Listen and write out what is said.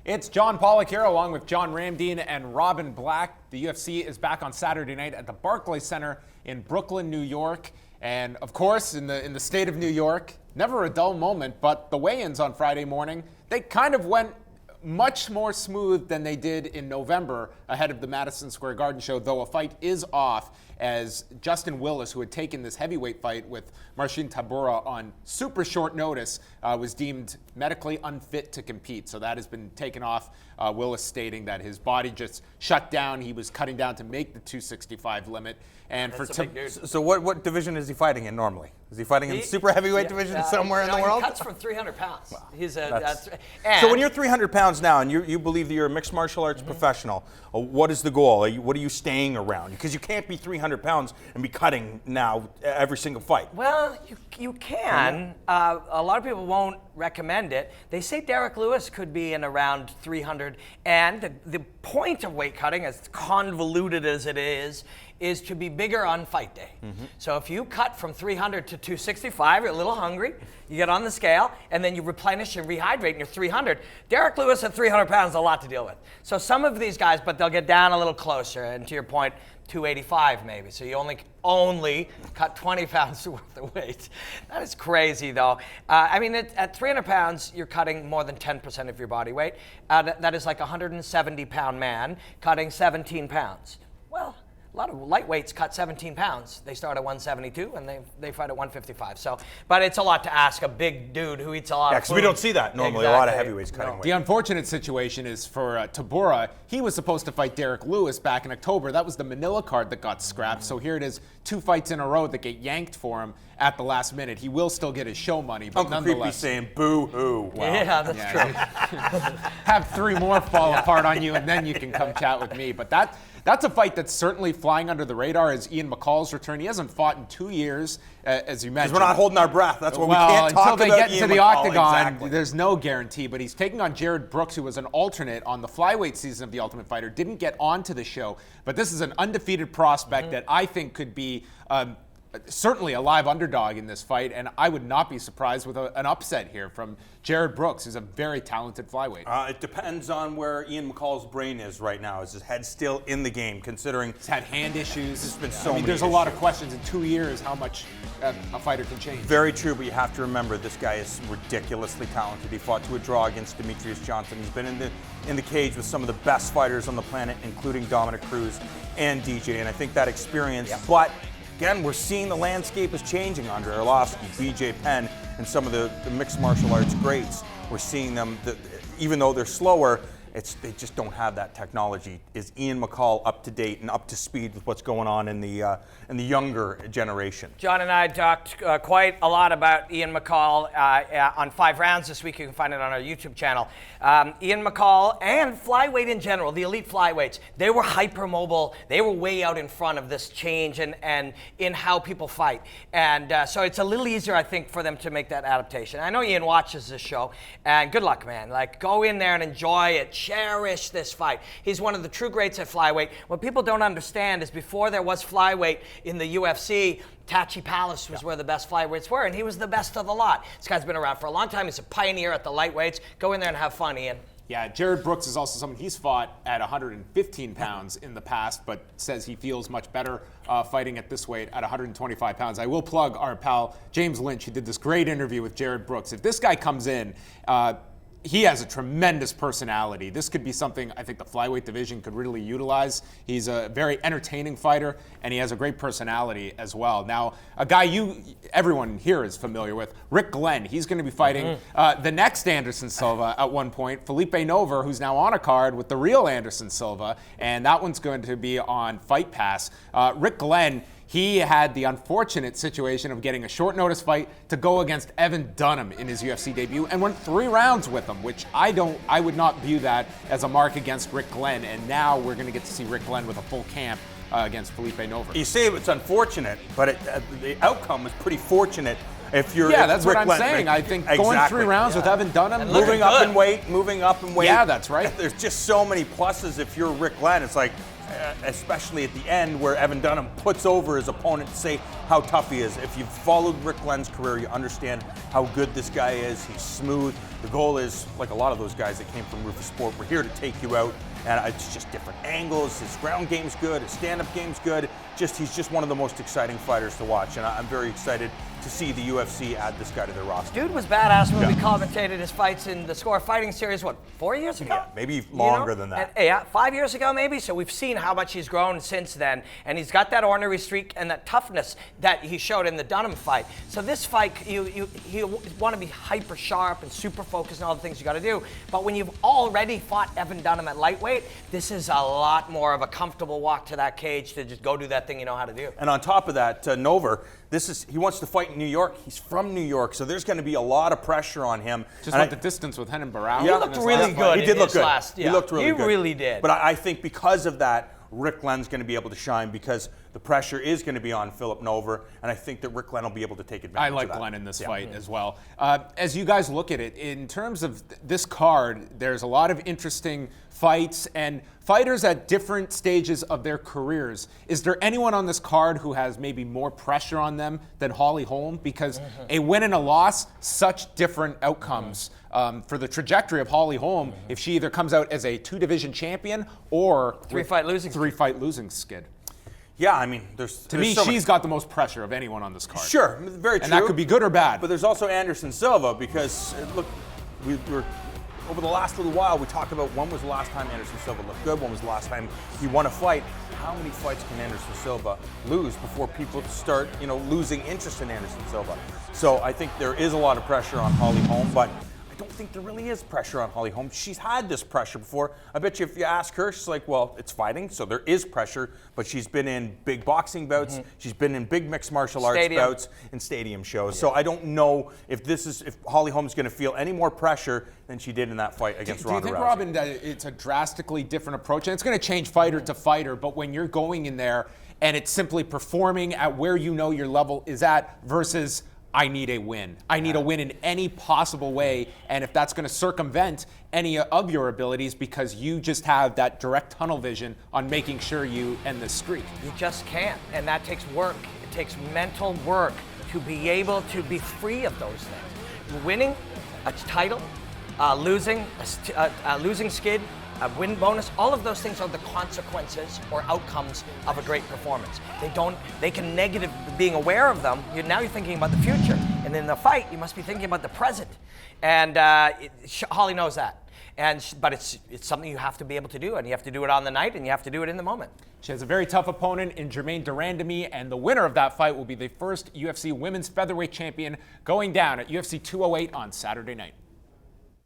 It's John Pollock here, along with John Randamie and Robin Black. The UFC is back on Saturday night at the Barclays Center in Brooklyn, New York. And of course, in the state of New York, never a dull moment, but the weigh-ins on Friday morning, they kind of went much more smooth than they did in November ahead of the Madison Square Garden show, though a fight is off as Justin Willis, who had taken this heavyweight fight with Marcin Tybura on super short notice, was deemed medically unfit to compete. So that has been taken off. Willis stating that his body just shut down. He was cutting down to make the 265 limit. And So what division is he fighting in normally? Is he fighting in the super heavyweight division somewhere in the world? He cuts from 300 pounds. Wow. So when you're 300 pounds now and you believe that you're a mixed martial arts professional, what is the goal? What are you staying around? Because you can't be 300 pounds and be cutting now every single fight. Well, you can. A lot of people won't recommend it. They say Derek Lewis could be in around 300. And the point of weight cutting, as convoluted as it is to be bigger on fight day. So if you cut from 300 to 265, you're a little hungry, you get on the scale, and then you replenish and rehydrate and you're 300. Derek Lewis at 300 pounds is a lot to deal with. So some of these guys, but they'll get down a little closer, and to your point, 285 maybe. So you only cut 20 pounds worth of weight. That is crazy though. At 300 pounds, you're cutting more than 10% of your body weight. That is like a 170 pound man cutting 17 pounds. Well, a lot of lightweights cut 17 pounds. They start at 172 and they fight at 155. So, but it's a lot to ask a big dude who eats a lot of food. We don't see that normally. Exactly. A lot of heavyweights cutting weight. The unfortunate situation is for Tybura. He was supposed to fight Derek Lewis back in October. That was the Manila card that got scrapped. So here it is, 2 fights in a row that get yanked for him at the last minute. He will still get his show money, but Uncle nonetheless. Creepy saying boo-hoo. Wow. Yeah, that's true. Have 3 more fall apart on you, and then you can come chat with me. But that's a fight that's certainly flying under the radar as Ian McCall's return. He hasn't fought in 2 years, as you mentioned. Because we're not holding our breath. That's why we can't talk about until they get into the McCall. octagon, Exactly. There's no guarantee. But he's taking on Jared Brooks, who was an alternate on the flyweight season of The Ultimate Fighter. Didn't get onto the show. But this is an undefeated prospect that I think could be certainly a live underdog in this fight, and I would not be surprised with an upset here from Jared Brooks, who's a very talented flyweight. It depends on where Ian McCall's brain is right now. Is his head still in the game, considering He's had hand issues. There's been so many there's a lot of issues. questions in 2 years how much a fighter can change. Very true, but you have to remember this guy is ridiculously talented. He fought to a draw against Demetrius Johnson. He's been in the cage with some of the best fighters on the planet, including Dominic Cruz and DJ, and I think that experience. Yep. But again, we're seeing the landscape is changing. Andre Arlovsky, BJ Penn, and some of the mixed martial arts greats. We're seeing them, even though they're slower, they just don't have that technology. Is Ian McCall up to date and up to speed with what's going on in the younger generation? John and I talked quite a lot about Ian McCall on 5 Rounds this week. You can find it on our YouTube channel. Ian McCall and flyweight in general, the elite flyweights, they were hypermobile. They were way out in front of this change and in how people fight. And so it's a little easier, I think, for them to make that adaptation. I know Ian watches this show, and good luck, man. Like, go in there and enjoy it. Cherish this fight. He's one of the true greats at flyweight. What people don't understand is before there was flyweight in the UFC, Tachi Palace was where the best flyweights were, and he was the best of the lot. This guy's been around for a long time. He's a pioneer at the lightweights. Go in there and have fun, Ian. Yeah, Jared Brooks is also someone he's fought at 115 pounds in the past, but says he feels much better fighting at this weight at 125 pounds. I will plug our pal James Lynch, who did this great interview with Jared Brooks. If this guy comes in, he has a tremendous personality. This could be something I think the flyweight division could really utilize. He's a very entertaining fighter, and he has a great personality as well. Now, a guy everyone here is familiar with, Rick Glenn. He's going to be fighting the next Anderson Silva at one point, Felipe Nover, who's now on a card with the real Anderson Silva, and that one's going to be on Fight Pass. Rick Glenn, he had the unfortunate situation of getting a short notice fight to go against Evan Dunham in his UFC debut and went 3 rounds with him, which I would not view that as a mark against Rick Glenn. And now we're going to get to see Rick Glenn with a full camp against Felipe Nover. You say it's unfortunate, but the outcome was pretty fortunate. If you're that's Rick what I'm Glenn, saying. I think going 3 rounds with Evan Dunham, And moving up in weight. Yeah, that's right. There's just so many pluses if you're Rick Glenn. It's like, especially at the end where Evan Dunham puts over his opponent to say how tough he is. If you've followed Rick Glenn's career, you understand how good this guy is. He's smooth. The goal is, like a lot of those guys that came from Rufus Sport, we're here to take you out. And it's just different angles. His ground game's good. His stand-up game's good. He's just one of the most exciting fighters to watch. And I'm very excited to see the UFC add this guy to their roster. Dude was badass when we commentated his fights in the Score Fighting Series, 4 years ago? Yeah, maybe longer than that. Yeah, 5 years ago maybe. So we've seen how much he's grown since then. And he's got that ornery streak and that toughness that he showed in the Dunham fight. So this fight, you want to be hyper sharp and super focused on all the things you got to do. But when you've already fought Evan Dunham at lightweight, this is a lot more of a comfortable walk to that cage to just go do that thing you know how to do. And on top of that, Nover, he wants to fight in New York. He's from New York, so there's going to be a lot of pressure on him. Just went the distance with Henan Barao. He looked really good. He did look good. He looked really good. He really did. But I think because of that, Rick Glenn's going to be able to shine because the pressure is going to be on Philip Nover, and I think that Rick Glenn will be able to take advantage of that. I like Glenn in this fight as well. As you guys look at it, in terms of this card, there's a lot of interesting fights and fighters at different stages of their careers. Is there anyone on this card who has maybe more pressure on them than Holly Holm? Because a win and a loss, such different outcomes. For the trajectory of Holly Holm, if she either comes out as a 2-division champion or three-fight losing skid. Yeah, I mean, to me, she's got the most pressure of anyone on this card. Sure, very true. And that could be good or bad. But there's also Anderson Silva because, look, we were over the last little while, we talked about when was the last time Anderson Silva looked good, when was the last time he won a fight. How many fights can Anderson Silva lose before people start, losing interest in Anderson Silva? So I think there is a lot of pressure on Holly Holm, but I don't think there really is pressure on Holly Holm. She's had this pressure before. I bet you if you ask her, she's like, well, it's fighting, so there is pressure, but she's been in big boxing bouts, she's been in big mixed martial arts bouts, and stadium shows. Yeah. So I don't know if Holly Holm's going to feel any more pressure than she did in that fight against Ronda Rousey. Do you think, Robin, that it's a drastically different approach? And it's going to change fighter to fighter, but when you're going in there and it's simply performing at where you know your level is at versus I need a win. I need a win in any possible way, and if that's going to circumvent any of your abilities because you just have that direct tunnel vision on making sure you end this streak. You just can't, and that takes work. It takes mental work to be able to be free of those things. Winning a title, losing skid, a win bonus, all of those things are the consequences or outcomes of a great performance. They can negative being aware of them. Now you're thinking about the future. And in the fight, you must be thinking about the present. And Holly knows that. But it's something you have to be able to do, and you have to do it on the night, and you have to do it in the moment. She has a very tough opponent in Jermaine Randamie, and the winner of that fight will be the first UFC Women's Featherweight Champion going down at UFC 208 on Saturday night.